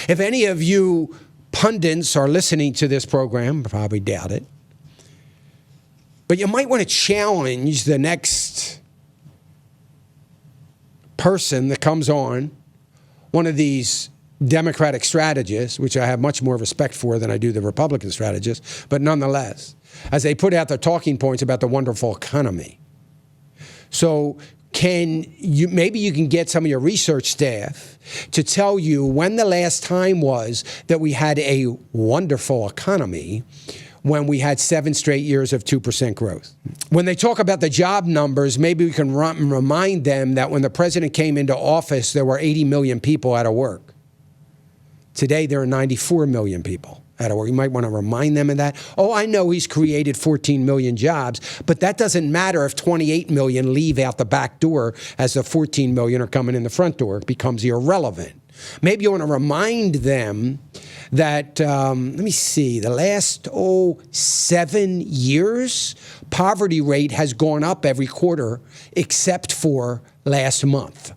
If any of you pundits are listening to this program, probably doubt it, but you might want to challenge the next person that comes on, one of these Democratic strategists, which I have much more respect for than I do the Republican strategists, but nonetheless, as they put out their talking points about the wonderful economy. So maybe you can get some of your research staff to tell you when the last time was that we had a wonderful economy, when we had 7 straight years of 2% growth. When they talk about the job numbers, maybe we can remind them that when the president came into office, there were 80 million people out of work. Today, there are 94 million people out of work. You might want to remind them of that. Oh, I know he's created 14 million jobs, but that doesn't matter if 28 million leave out the back door as the 14 million are coming in the front door. It becomes irrelevant. Maybe you want to remind them that, let me see, the last 7 years, poverty rate has gone up every quarter except for last month.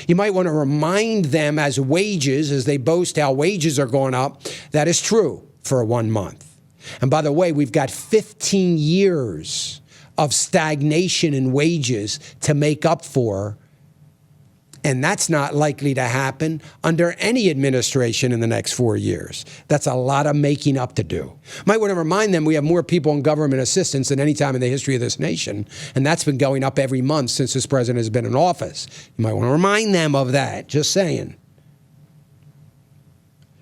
You might want to remind them as they boast how wages are going up, that is true for 1 month. And by the way, we've got 15 years of stagnation in wages to make up for, and that's not likely to happen under any administration in the next 4 years. That's a lot of making up to do. Might want to remind them we have more people in government assistance than any time in the history of this nation, and that's been going up every month since this president has been in office. You might want to remind them of that, just saying.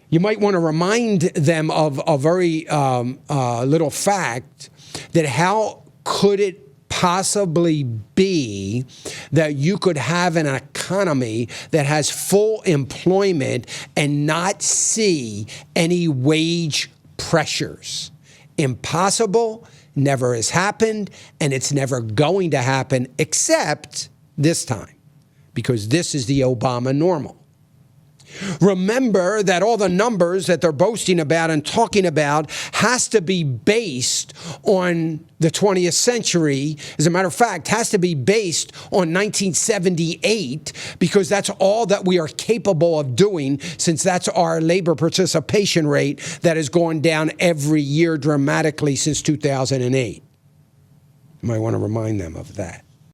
You might want to remind them of a very little fact, that how could it possibly be that you could have an economy that has full employment and not see any wage pressures? Impossible, never has happened, and it's never going to happen except this time, because this is the Obama normal. Remember that all the numbers that they're boasting about and talking about has to be based on the 20th century. As a matter of fact, has to be based on 1978, because that's all that we are capable of doing, since that's our labor participation rate that has gone down every year dramatically since 2008. You might want to remind them of that.